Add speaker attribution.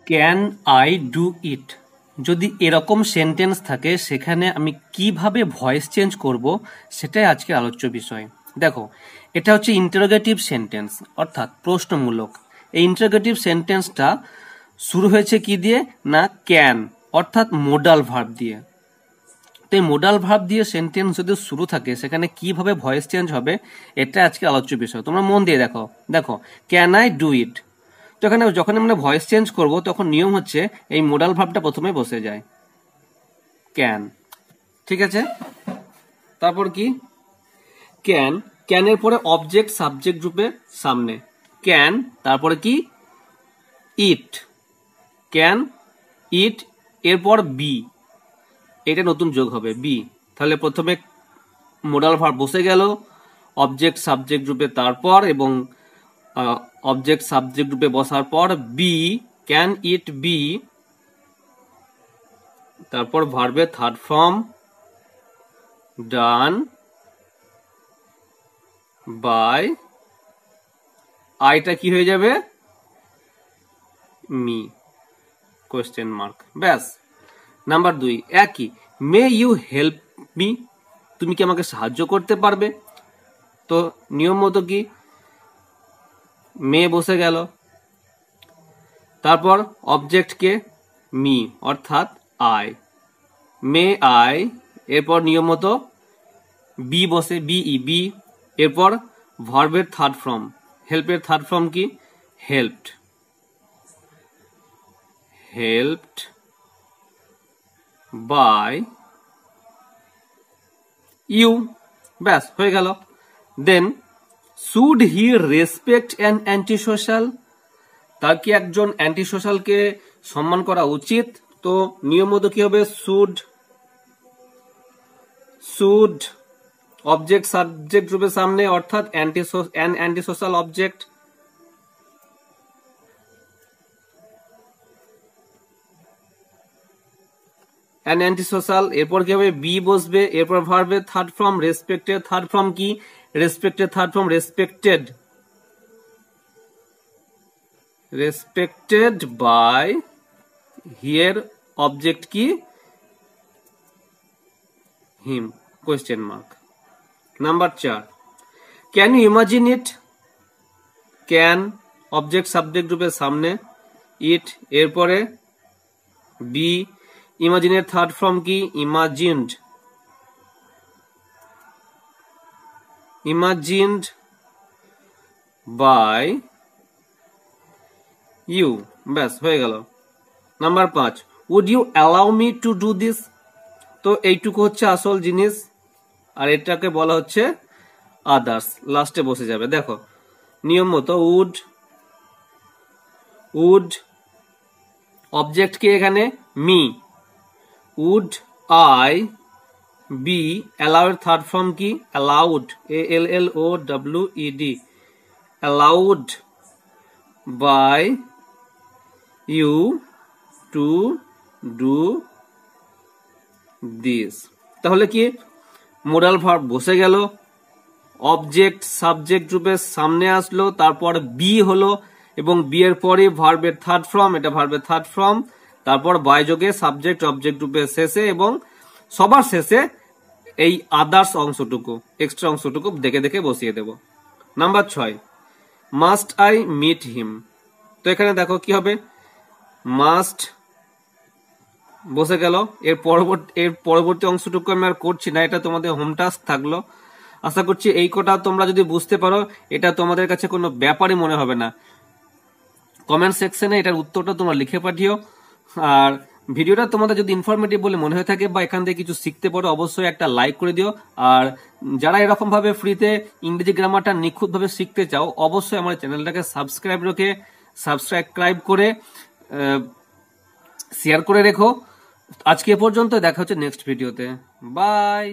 Speaker 1: Can I do it, যদি এরকম sentence থাকে সেখানে আমি কিভাবে ভয়েস চেঞ্জ করব সেটাই আজকে আলোচ্য বিষয়। দেখো, এটা হচ্ছে ইন্টারোগেটিভ সেন্টেন্স, অর্থাৎ প্রশ্নমূলক। এই ইন্টারোগেটিভ সেন্টেন্সটা শুরু হয়েছে কি দিয়ে না, ক্যান অর্থাৎ মোডাল ভার্ব দিয়ে। তো এই মোডাল ভার্ব দিয়ে সেন্টেন্স যদি শুরু থাকে সেখানে কিভাবে ভয়েস চেঞ্জ হবে এটা আজকে আলোচ্য বিষয়। তোমরা মন দিয়ে দেখো। দেখো, ক্যান আই ডু ইট, তো এখানে যখন আমরা ভয়েস চেঞ্জ করব তখন নিয়ম হচ্ছে এই মোডাল ভার্বটা প্রথমে বসে যায়, ক্যান। ঠিক আছে, তারপর কি, ক্যান, ক্যানের পরে অবজেক্ট সাবজেক্ট রূপে সামনে ক্যান, তারপরে কি ইট, ক্যান ইট, এরপর বি, এটা নতুন যোগ হবে বি। তাহলে প্রথমে মোডাল ভার্ব বসে গেল অবজেক্ট সাবজেক্ট রূপে, তারপর এবং অবজেক্ট সাবজেক্ট রূপে বসার পর বি, ক্যান ইট বি, তারপর ভার্বের থার্ড ফর্ম ডান বাই, আইটা কি হয়ে যাবে মি, কোয়েশ্চেন মার্ক, ব্যাস। নাম্বার 2 একই, মে ইউ হেল্প মি, তুমি কি আমাকে সাহায্য করতে পারবে। তো নিয়ম মতো কি মে বসে গেল, তারপর অবজেক্টকে মি অর্থাৎ আই, মে আই, এরপর নিয়ম মতো বি বসে বিই বি, এরপর ভার্বের থার্ড ফর্ম, হেল্পের থার্ড ফর্ম কি হেল্পড, হেল্পড বাই ইউ, ব্যাস হয়ে গেল। Then should he respect an anti social, তার কি একজন অ্যান্টি সোশ্যালকে সম্মান করা উচিত। তো নিয়ম মতো কি হবে শুড, শুড অবজেক্ট সাবজেক্ট রূপে সামনে অর্থাৎ anti social object, an anti social, এরপর কি হবে বি বসবে, এরপর ভার্বের third form respected, third form কি respected, third form respected, respected by, here object কি him, question mark. Number 4 can you imagine it, can object subject রূপে সামনে ইট, এরপরে বি, ইমাজিনের থার্ড ফর্ম কি ইমাজিনড, ইমাজিনড বাই ইউ, ব্যাস হয়ে গেল। Number 5 would you allow me to do this, তো এইটুকু হচ্ছে আসল জিনিস আর এটাকে বলা হচ্ছে আদার্স, লাস্টে বসে যাবে। দেখো নিয়ম মতো উড, উড অবজেক্ট কি এখানে me, would I be, allow এর থার্ড ফর্ম কি allowed, ALLOWED, allowed by you to do this. তাহলে কি মোডাল ভার্ব বসে গেল, অবজেক্ট সাবজেক্ট রূপে সামনে আসলো, তারপর বি হলো এবং বি এর পরে ভার্বের থার্ড ফর্ম, এটা ভার্বের থার্ড ফর্ম, তারপর বাই যোগে সাবজেক্ট অবজেক্ট রূপে শেষে এবং সবার শেষে এই আদার্স অংশটুকু, এক্সট্রা অংশটুকু দেখে দেখে বসিয়ে দেব। Number 6 must I meet him, তো এখানে দেখো কি হবে মাস্ট বসে গেল, এর পরবর্তী অংশটুকু আমি আর করছি না, এটা তোমাদের হোম টাস্ক থাকলো। আশা করছি এই কটা তোমরা যদি বুঝতে পারো এটা তোমাদের কাছে কোনো ব্যাপারই মনে হবে না। কমেন্ট সেকশনে এটার উত্তরটা তোমরা লিখে পাঠিও। আর ভিডিওটা তোমাদের যদি ইনফরমেটিভ বলে মনে হয়ে থাকে বা এখান থেকে কিছু শিখতে পারো অবশ্যই একটা লাইক করে দিও। আর যারা এরকম ভাবে ফ্রিতে ইংরেজি গ্রামারটা নিখুঁত ভাবে শিখতে চাও অবশ্যই আমার চ্যানেলটাকে সাবস্ক্রাইব করে শেয়ার করে রেখো। আজকে পর্যন্ত দেখা হচ্ছে নেক্সট ভিডিওতে, বাই।